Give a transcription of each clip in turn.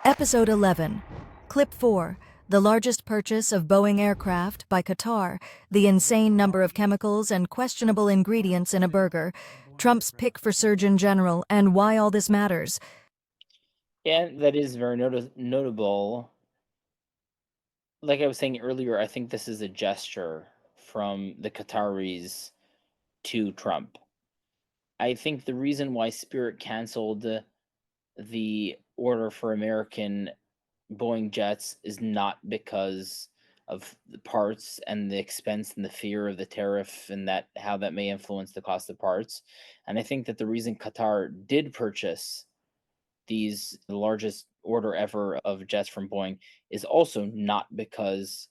Episode 11, Clip 4, the largest purchase of Boeing aircraft by Qatar, the insane number of chemicals and questionable ingredients in a burger, Trump's pick for Surgeon General, and why all this matters. Yeah, that is very notable. Like I was saying earlier, I think this is a gesture from the Qataris to Trump. I think the reason why Spirit canceled the order for American Boeing jets is not because of the parts and the expense and the fear of the tariff and that how that may influence the cost of parts. And I think that the reason Qatar did purchase the largest order ever of jets from Boeing is also not because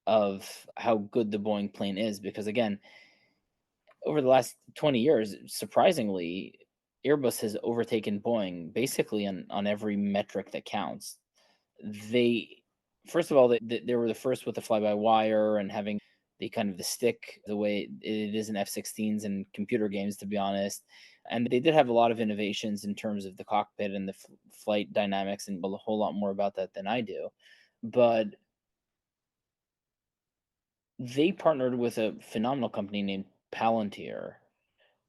of how good the Boeing plane is. Because again, over the last 20 years, surprisingly, Airbus has overtaken Boeing basically on every metric that counts. They, first of all, they were the first with the fly-by-wire and having the kind of the stick the way it is in F-16s and computer games, to be honest. And they did have a lot of innovations in terms of the cockpit and the flight dynamics, and a whole lot more about that than I do. But they partnered with a phenomenal company named Palantir,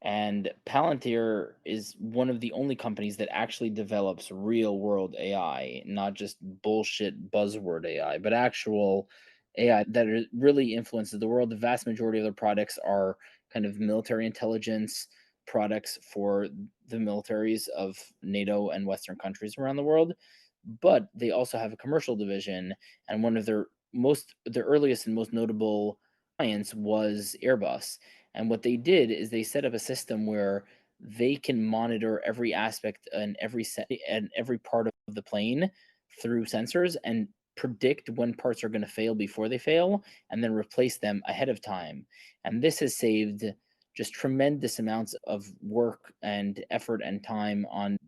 and Palantir is one of the only companies that actually develops real world AI, not just bullshit buzzword AI, but actual AI really influences the world. The vast majority of their products are kind of military intelligence products for the militaries of NATO and Western countries around the world. But they also have a commercial division, and one of their earliest and most notable clients was Airbus. And what they did is they set up a system where they can monitor every aspect and every part of the plane through sensors and predict when parts are going to fail before they fail and then replace them ahead of time. And this has saved just tremendous amounts of work and effort and time on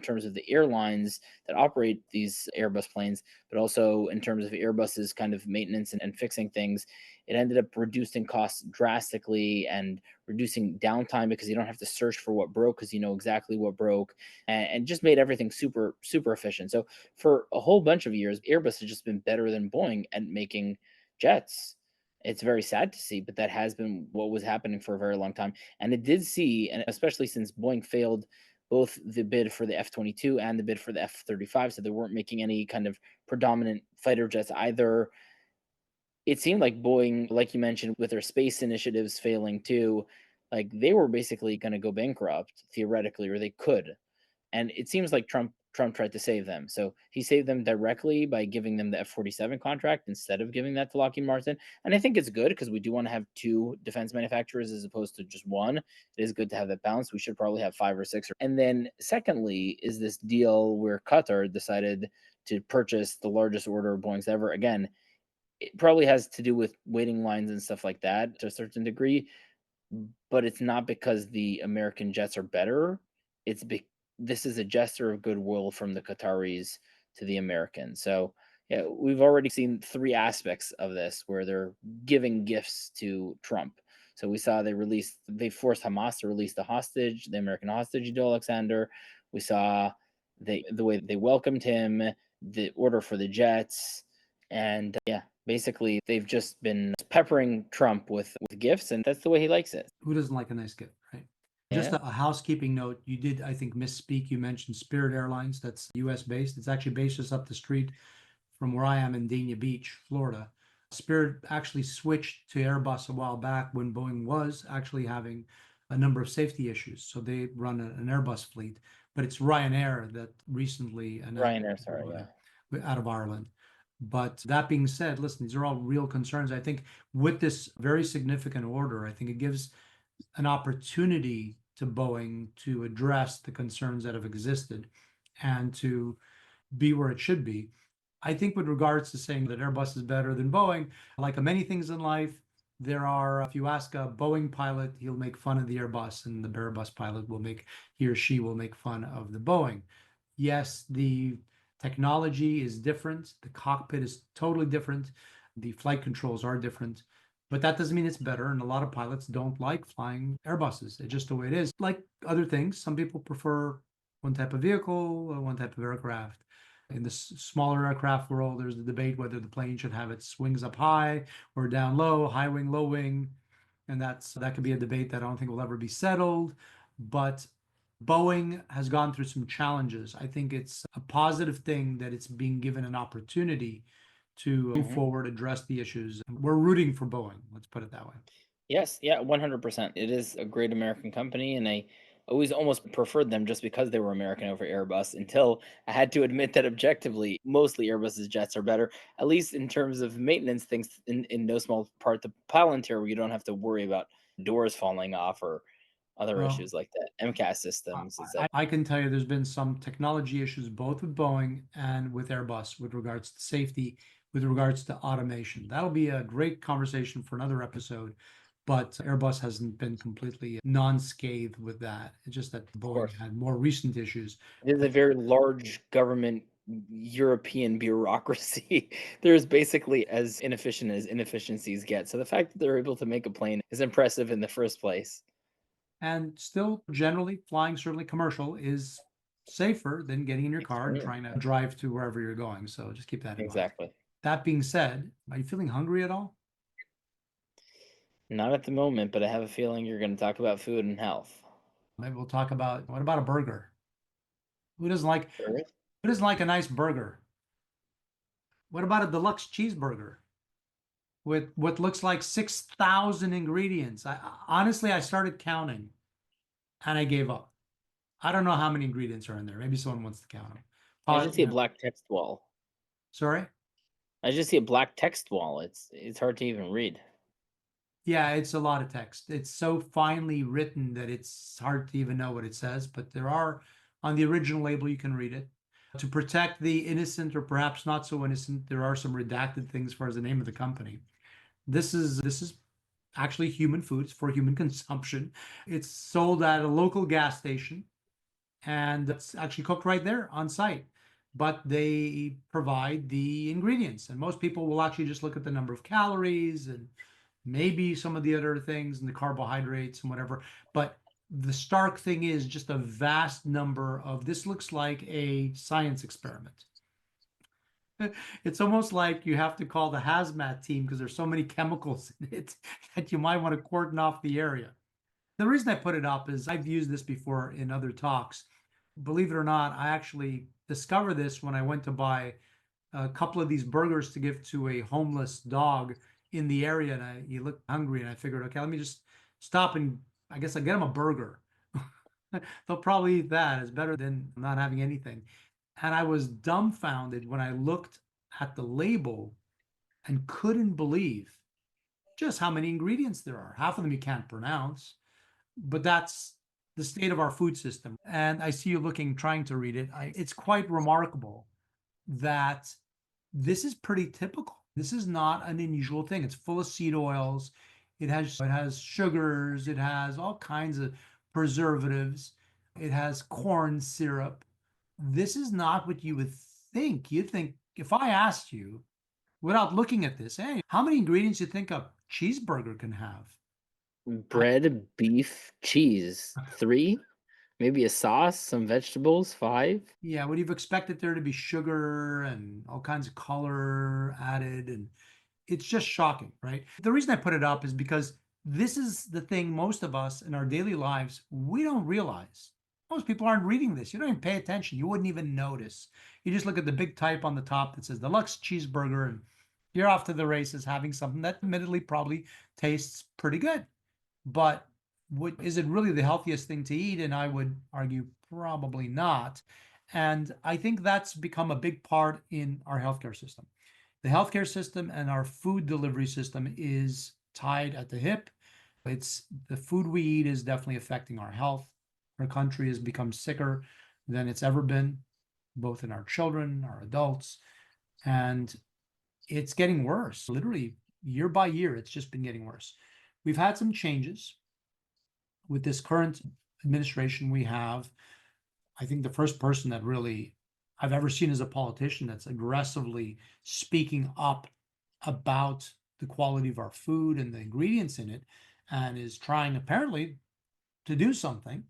terms of the airlines that operate these Airbus planes, but also in terms of Airbus's kind of maintenance and fixing things. It ended up reducing costs drastically and reducing downtime because you don't have to search for what broke because you know exactly what broke, and just made everything super, super efficient. So for a whole bunch of years, Airbus has just been better than Boeing at making jets. It's very sad to see, but that has been what was happening for a very long time. And it did see, and especially since Boeing failed both the bid for the F-22 and the bid for the F-35, so they weren't making any kind of predominant fighter jets either. It seemed like Boeing, like you mentioned, with their space initiatives failing too, like they were basically going to go bankrupt theoretically, or they could. And it seems like Trump tried to save them. So he saved them directly by giving them the F-47 contract instead of giving that to Lockheed Martin. And I think it's good because we do want to have two defense manufacturers as opposed to just one. It is good to have that balance. We should probably have five or six. And then secondly is this deal where Qatar decided to purchase the largest order of Boeing's ever. Again, it probably has to do with waiting lines and stuff like that to a certain degree, but it's not because the American jets are better. It's this is a gesture of goodwill from the Qataris to the Americans. So yeah, we've already seen three aspects of this where they're giving gifts to Trump. So we saw they forced Hamas to release the American hostage, Joe Alexander. We saw the way they welcomed him, the order for the jets, and yeah, basically they've just been peppering Trump with gifts, and that's the way he likes it. Who doesn't like a nice gift, right? Just Yeah. a housekeeping note. You did, I think, misspeak. You mentioned Spirit Airlines. That's US based. It's actually based just up the street from where I am in Dania Beach, Florida. Spirit actually switched to Airbus a while back when Boeing was actually having a number of safety issues. So they run an Airbus fleet, but it's Ryanair that recently announced Ryanair, sorry, yeah. out of Ireland. But that being said, listen, these are all real concerns. I think with this very significant order, I think it gives an opportunity to Boeing to address the concerns that have existed and to be where it should be. I think with regards to saying that Airbus is better than Boeing, like many things in life, there are, if you ask a Boeing pilot, he'll make fun of the Airbus, and the Airbus pilot he or she will make fun of the Boeing. Yes, the technology is different. The cockpit is totally different. The flight controls are different. But that doesn't mean it's better. And a lot of pilots don't like flying Airbuses. It's just the way it is. Like other things, some people prefer one type of vehicle or one type of aircraft. In the smaller aircraft world, there's the debate whether the plane should have its wings up high or down low, high wing, low wing. And that could be a debate that I don't think will ever be settled. But Boeing has gone through some challenges. I think it's a positive thing that it's being given an opportunity to move forward, address the issues. We're rooting for Boeing. Let's put it that way. Yes, yeah, 100%. It is a great American company, and I always almost preferred them just because they were American over Airbus until I had to admit that objectively, mostly Airbus's jets are better, at least in terms of maintenance things, in no small part the Palantir, where you don't have to worry about doors falling off or other Well, issues like that. MCAS systems, it's like, I can tell you there's been some technology issues both with Boeing and with Airbus with regards to safety, with regards to automation. That'll be a great conversation for another episode, but Airbus hasn't been completely non-scathed with that. It's just that of Boeing course. had more recent issues. It is a very large government European bureaucracy. They're as basically as inefficient as inefficiencies get. So the fact that they're able to make a plane is impressive in the first place. And still, generally, flying, certainly commercial, is safer than getting in your car and Extremely. trying to drive to wherever you're going. So just keep that in mind. Exactly. That being said, are you feeling hungry at all? Not at the moment, but I have a feeling you're going to talk about food and health. Maybe we'll talk about what about a burger? Who doesn't like Sure. who doesn't like a nice burger? What about a deluxe cheeseburger with what looks like 6,000 ingredients? Honestly, I started counting and I gave up. I don't know how many ingredients are in there. Maybe someone wants to count them. I just see a Yeah. black text wall. Sorry? I just see a black text wall. It's hard to even read. Yeah, it's a lot of text. It's so finely written that it's hard to even know what it says, but there are on the original label you can read it. To protect the innocent or perhaps not so innocent, there are some redacted things as far as the name of the company. This is actually human foods for human consumption. It's sold at a local gas station and it's actually cooked right there on site. But they provide the ingredients, and most people will actually just look at the number of calories and maybe some of the other things and the carbohydrates and whatever. But the stark thing is just a vast number of this looks like a science experiment. It's almost like you have to call the hazmat team because there's so many chemicals in it that you might want to cordon off the area. The reason I put it up is I've used this before in other talks. Believe it or not, I actually discovered this when I went to buy a couple of these burgers to give to a homeless dog in the area, and he looked hungry, and I figured, okay, let me just stop and I guess I get him a burger. They'll probably eat that. It's better than not having anything. And I was dumbfounded when I looked at the label and couldn't believe just how many ingredients there are. Half of them you can't pronounce, but that's the state of our food system. And I see you looking, trying to read it. It's quite remarkable that this is pretty typical. This is not an unusual thing. It's full of seed oils. It has sugars. It has all kinds of preservatives. It has corn syrup. This is not what you would think. You'd think if I asked you without looking at this, hey, how many ingredients do you think a cheeseburger can have? Bread, beef, cheese. 3? Maybe a sauce, some vegetables. 5? Yeah, would you've expected there to be sugar and all kinds of color added, and it's just shocking, right? The reason I put it up is because this is the thing most of us in our daily lives, we don't realize. Most people aren't reading this. You don't even pay attention. You wouldn't even notice. You just look at the big type on the top that says deluxe cheeseburger, and you're off to the races having something that admittedly probably tastes pretty good. But is it really the healthiest thing to eat? And I would argue probably not. And I think that's become a big part in our healthcare system. The healthcare system and our food delivery system is tied at the hip. It's the food we eat is definitely affecting our health. Our country has become sicker than it's ever been, both in our children, our adults, and it's getting worse. Literally, year by year, it's just been getting worse. We've had some changes with this current administration we have. I think the first person that really I've ever seen as a politician that's aggressively speaking up about the quality of our food and the ingredients in it, and is trying apparently to do something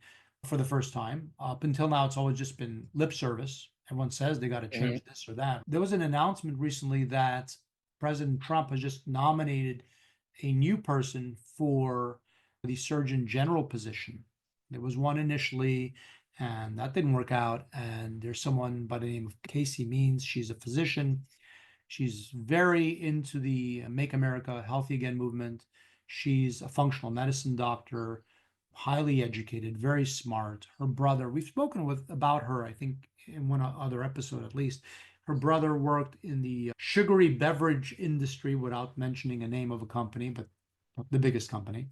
for the first time. Up until now, it's always just been lip service. everyone says they got to change this or that. There was an announcement recently that President Trump has just nominated a new person for the Surgeon General position. There was one initially, and that didn't work out. And there's someone by the name of Casey Means. She's a physician. She's very into the Make America Healthy Again movement. She's a functional medicine doctor, highly educated, very smart. Her brother, we've spoken about her, I think, in one other episode at least. Her brother worked in the sugary beverage industry, without mentioning a name of a company, but the biggest company.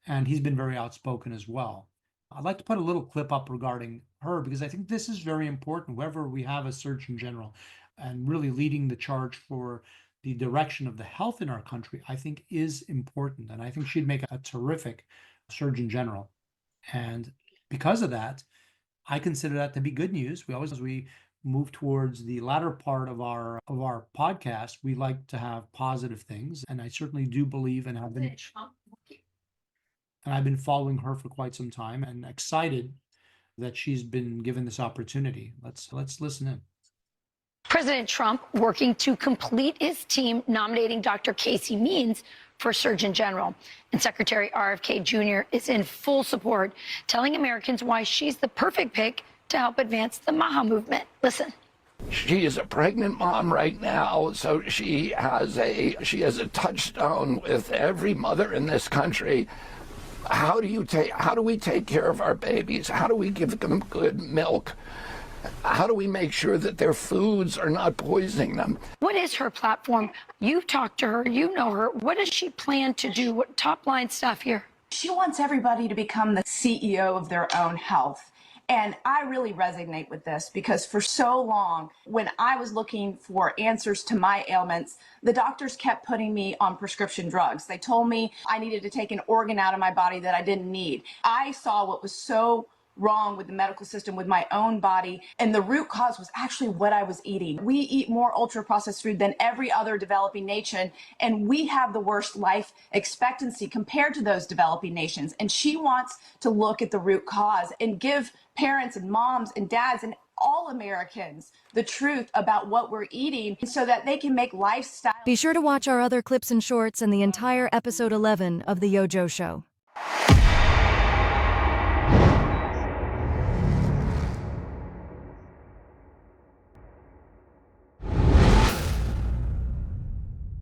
And he's been very outspoken as well. I'd like to put a little clip up regarding her, because I think this is very important. Wherever we have a Surgeon General and really leading the charge for the direction of the health in our country, I think is important. And I think she'd make a terrific Surgeon General. And because of that, I consider that to be good news. We always, as we move towards the latter part of our podcast, we like to have positive things. And I certainly do believe and have been, and I've been following her for quite some time and excited that she's been given this opportunity. Let's listen in. President Trump working to complete his team nominating Dr. Casey Means for Surgeon General. And Secretary RFK Jr. is in full support, telling Americans why she's the perfect pick to help advance the MAHA movement. Listen. She is a pregnant mom right now, so she has a touchstone with every mother in this country. How do we take care of our babies? How do we give them good milk? How do we make sure that their foods are not poisoning them? What is her platform? You've talked to her, you know her. What does she plan to do? What top line stuff here? She wants everybody to become the CEO of their own health. And I really resonate with this because for so long, when I was looking for answers to my ailments, the doctors kept putting me on prescription drugs. They told me I needed to take an organ out of my body that I didn't need. I saw what was so wrong with the medical system, with my own body, and the root cause was actually what I was eating. We eat more ultra-processed food than every other developing nation, and we have the worst life expectancy compared to those developing nations. And she wants to look at the root cause and give parents and moms and dads and all Americans the truth about what we're eating so that they can make lifestyle. Be sure to watch our other clips and shorts and the entire episode 11 of The YoJoe Show.